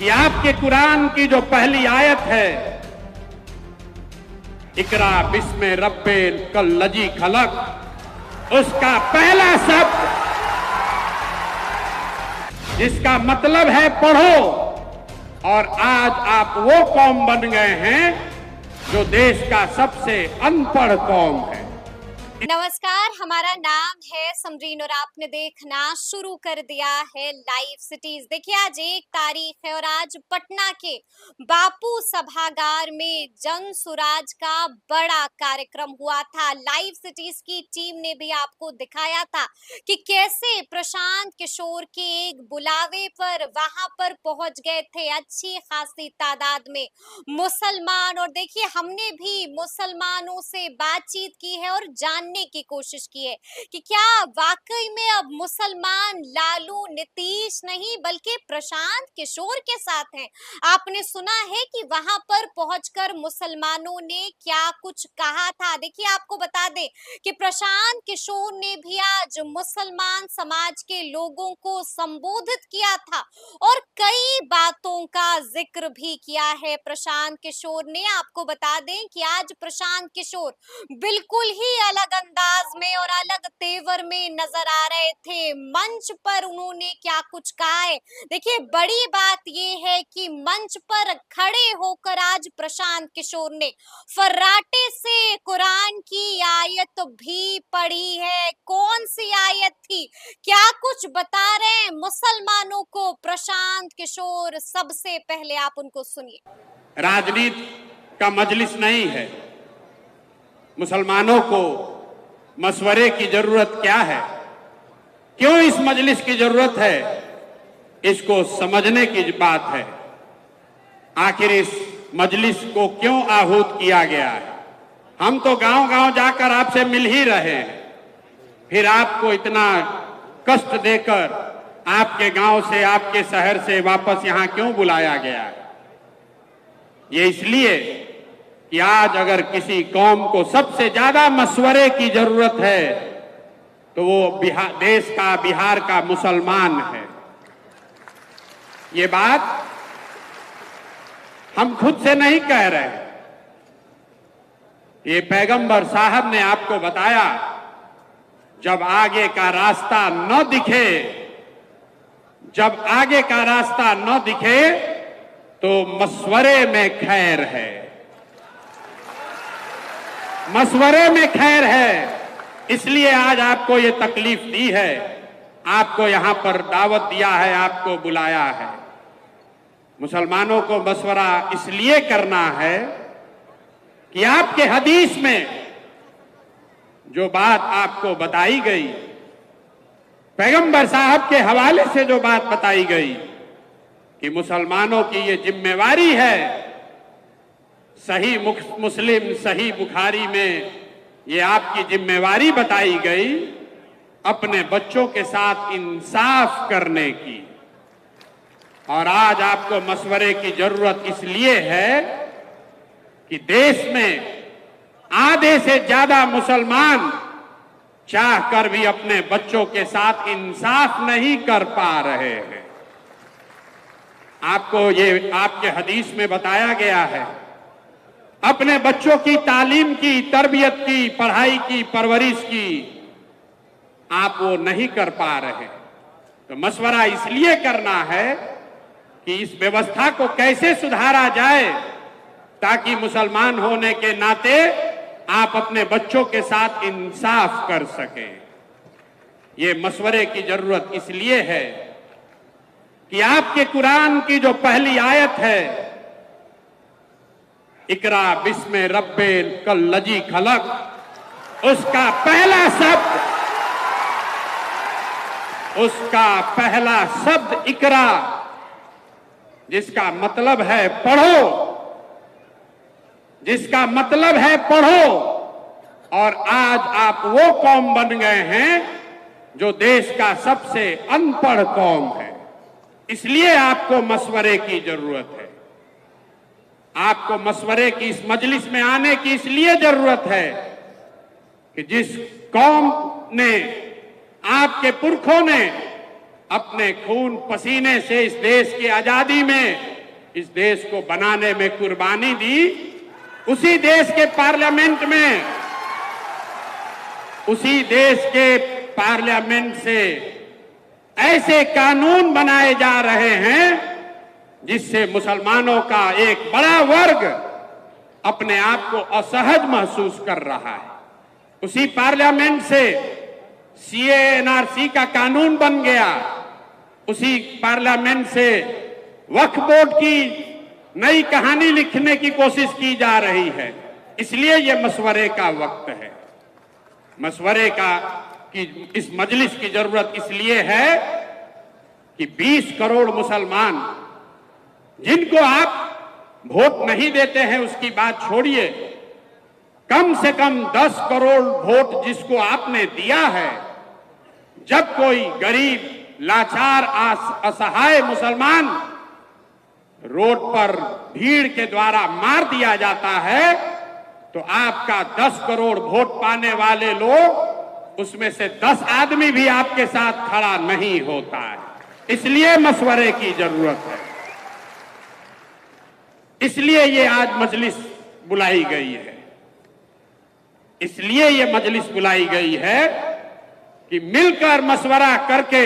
कि आपके कुरान की जो पहली आयत है, इकरा बिस्मे रब्बिल कल्लजी खलक, उसका पहला शब्द जिसका मतलब है पढ़ो, और आज आप वो कौम बन गए हैं जो देश का सबसे अनपढ़ कौम है। नमस्कार, हमारा नाम है समरीन और आपने देखना शुरू कर दिया है लाइव सिटीज। देखिए, आज 1 तारीख है और आज पटना के बापू सभागार में जन सुराज का बड़ा कार्यक्रम हुआ था। लाइव सिटीज की टीम ने भी आपको दिखाया था कि कैसे प्रशांत किशोर के एक बुलावे पर वहां पर पहुंच गए थे अच्छी खासी तादाद में मुसलमान। और देखिए, हमने भी मुसलमानों से बातचीत की है और जानने की कोशिश की है कि क्या वाकई में अब मुसलमान लालू नीतीश नहीं बल्कि प्रशांत किशोर के साथ हैं। आपने सुना है कि वहां पर पहुंचकर मुसलमानों ने क्या कुछ कहा था। देखिए, आपको बता दें कि प्रशांत किशोर ने भी आज मुसलमान समाज के लोगों को संबोधित किया था और कई बातों का जिक्र भी किया है प्रशांत किशोर ने। आपको बता दें कि आज प्रशांत किशोर बिल्कुल ही अलग अंदाज में और अलग तेवर में नजर आ रहे थे। मंच पर उन्होंने क्या कुछ कहा है, देखिए, बड़ी बात यह है कि मंच पर खड़े होकर आज प्रशांत किशोर ने फर्राटे से कुरान की आयत भी पढ़ी है। कौन सी आयत थी, क्या कुछ बता रहे हैं मुसलमानों को प्रशांत किशोर, सबसे पहले आप उनको सुनिए। राजनीति का मजलिस नहीं है, मुसलमानों को मशवरे की जरूरत क्या है, क्यों इस मजलिस की जरूरत है, इसको समझने की बात है। आखिर इस मजलिस को क्यों आहूत किया गया है। हम तो गांव-गांव जाकर आपसे मिल ही रहे हैं, फिर आपको इतना कष्ट देकर आपके गांव से, आपके शहर से वापस यहां क्यों बुलाया गया है। ये इसलिए कि आज अगर किसी कौम को सबसे ज्यादा मशवरे की जरूरत है तो वो देश का, बिहार का मुसलमान है। ये बात हम खुद से नहीं कह रहे, ये पैगंबर साहब ने आपको बताया। जब आगे का रास्ता न दिखे, जब आगे का रास्ता न दिखे तो मशवरे में खैर है, मशवरे में खैर है। इसलिए आज आपको ये तकलीफ दी है, आपको यहां पर दावत दिया है, आपको बुलाया है। मुसलमानों को मशवरा इसलिए करना है कि आपके हदीस में जो बात आपको बताई गई, पैगंबर साहब के हवाले से जो बात बताई गई कि मुसलमानों की ये जिम्मेवारी है। सही मुस्लिम, सही बुखारी में ये आपकी जिम्मेवारी बताई गई अपने बच्चों के साथ इंसाफ करने की। और आज आपको मशवरे की जरूरत इसलिए है कि देश में आधे से ज्यादा मुसलमान चाह कर भी अपने बच्चों के साथ इंसाफ नहीं कर पा रहे हैं। आपको ये आपके हदीस में बताया गया है, अपने बच्चों की तालीम की, तरबियत की, पढ़ाई की, परवरिश की आप वो नहीं कर पा रहे। तो मशवरा इसलिए करना है कि इस व्यवस्था को कैसे सुधारा जाए ताकि मुसलमान होने के नाते आप अपने बच्चों के साथ इंसाफ कर सकें। ये मशवरे की जरूरत इसलिए है कि आपके कुरान की जो पहली आयत है, इकरा बिस्मे रब्बिल कल्लजी खलक, उसका पहला शब्द, उसका पहला शब्द इकरा, जिसका मतलब है पढ़ो, जिसका मतलब है पढ़ो। और आज आप वो कौम बन गए हैं जो देश का सबसे अनपढ़ कौम है। इसलिए आपको मशवरे की जरूरत है। आपको मशवरे की इस मजलिस में आने की इसलिए जरूरत है कि जिस कौम ने, आपके पुरखों ने अपने खून पसीने से इस देश की आजादी में इस देश को बनाने में कुर्बानी दी, उसी देश के पार्लियामेंट में, उसी देश के पार्लियामेंट से ऐसे कानून बनाए जा रहे हैं जिससे मुसलमानों का एक बड़ा वर्ग अपने आप को असहज महसूस कर रहा है। उसी पार्लियामेंट से सीए एनआरसी का कानून बन गया, उसी पार्लियामेंट से वक्फ बोर्ड की नई कहानी लिखने की कोशिश की जा रही है। इसलिए ये मशवरे का वक्त है। मशवरे का कि इस मजलिस की जरूरत इसलिए है कि 20 करोड़ मुसलमान जिनको आप वोट नहीं देते हैं उसकी बात छोड़िए, कम से कम 10 करोड़ वोट जिसको आपने दिया है, जब कोई गरीब लाचार असहाय मुसलमान रोड पर भीड़ के द्वारा मार दिया जाता है तो आपका 10 करोड़ वोट पाने वाले लोग उसमें से 10 आदमी भी आपके साथ खड़ा नहीं होता है। इसलिए मशवरे की जरूरत है, इसलिए ये आज मजलिस बुलाई गई है। इसलिए ये मजलिस बुलाई गई है कि मिलकर मशवरा करके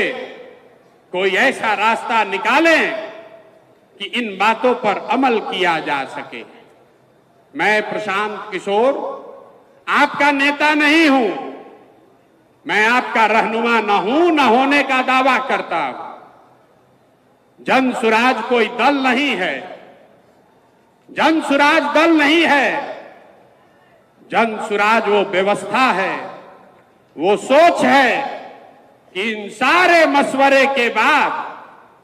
कोई ऐसा रास्ता निकालें कि इन बातों पर अमल किया जा सके। मैं प्रशांत किशोर आपका नेता नहीं हूं, मैं आपका रहनुमा न हूं, न होने का दावा करता हूं। जन सुराज कोई दल नहीं है, जन सुराज दल नहीं है, जन सुराज वो व्यवस्था है, वो सोच है कि इन सारे मशवरे के बाद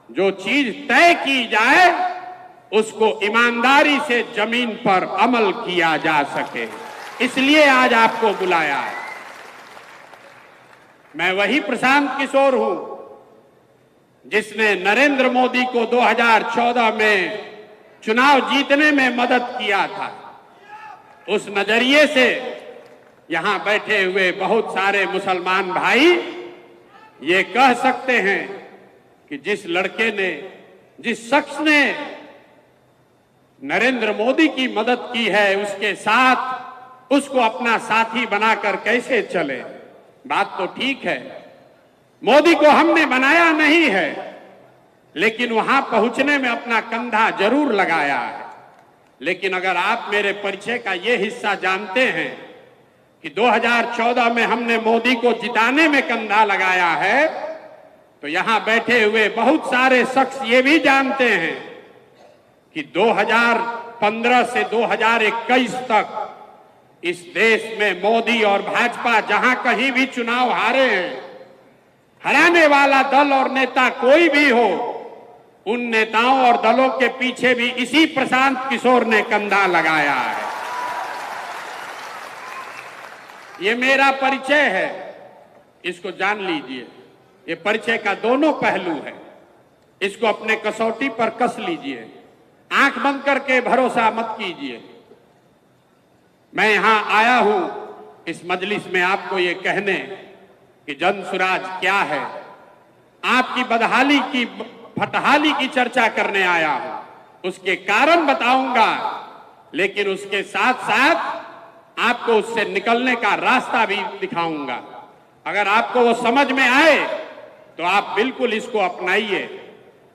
जो चीज तय की जाए उसको ईमानदारी से जमीन पर अमल किया जा सके। इसलिए आज आपको बुलाया है। मैं वही प्रशांत किशोर हूं जिसने नरेंद्र मोदी को 2014 में चुनाव जीतने में मदद किया था। उस नजरिए से यहां बैठे हुए बहुत सारे मुसलमान भाई ये कह सकते हैं कि जिस लड़के ने, जिस शख्स ने नरेंद्र मोदी की मदद की है उसके साथ उसको अपना साथी बनाकर कैसे चले। बात तो ठीक है, मोदी को हमने बनाया नहीं है, लेकिन वहां पहुंचने में अपना कंधा जरूर लगाया है। लेकिन अगर आप मेरे परिचय का ये हिस्सा जानते हैं कि 2014 में हमने मोदी को जिताने में कंधा लगाया है, तो यहां बैठे हुए बहुत सारे शख्स ये भी जानते हैं कि 2015 से 2021 तक इस देश में मोदी और भाजपा जहां कहीं भी चुनाव हारे हैं, हराने वाला दल और नेता कोई भी हो, उन नेताओं और दलों के पीछे भी इसी प्रशांत किशोर ने कंधा लगाया है। ये मेरा परिचय है, इसको जान लीजिए। ये परिचय का दोनों पहलू है, इसको अपने कसौटी पर कस लीजिए, आंख बंद करके भरोसा मत कीजिए। मैं यहां आया हूं इस मजलिस में आपको ये कहने कि जन सुराज क्या है, आपकी बदहाली की फटहाली की चर्चा करने आया हूं। उसके कारण बताऊंगा, लेकिन उसके साथ साथ आपको उससे निकलने का रास्ता भी दिखाऊंगा। अगर आपको वो समझ में आए तो आप बिल्कुल इसको अपनाइए,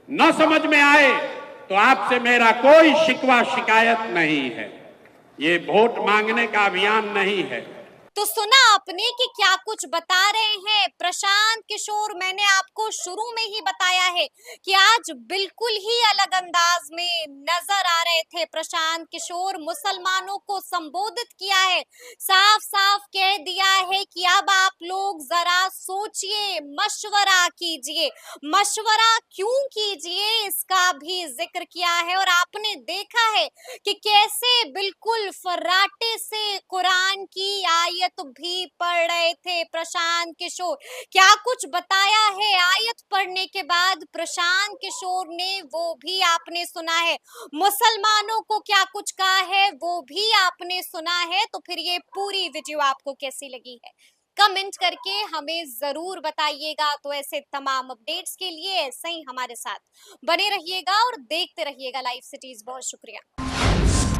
न समझ में आए तो आपसे मेरा कोई शिकवा शिकायत नहीं है। ये वोट मांगने का अभियान नहीं है। तो सुना आपने कि क्या कुछ बता रहे हैं प्रशांत किशोर। मैंने आपको शुरू में ही बताया है कि आज बिल्कुल ही अलग अंदाज में नजर आ रहे थे प्रशांत किशोर। मुसलमानों को संबोधित किया है, साफ साफ कह दिया है कि अब आप लोग जरा सोचिए, मशवरा कीजिए। मशवरा क्यों कीजिए इसका भी जिक्र किया है। और आपने देखा है कि कैसे बिल्कुल फर्राटे से कुरान की आयत भी पढ़ रहे थे प्रशांत किशोर। क्या कुछ बताया है आयत पढ़ने के बाद प्रशांत किशोर ने, वो भी आपने सुना है। मुसलमानों को क्या कुछ कहा है वो भी आपने सुना है। तो फिर ये पूरी वीडियो आपको कैसी लगी है कमेंट करके हमें जरूर बताइएगा। तो ऐसे तमाम अपडेट्स के लिए ऐसे ही हमारे साथ बने रहिएगा और देखते रहिएगा लाइव सिटीज। बहुत शुक्रिया।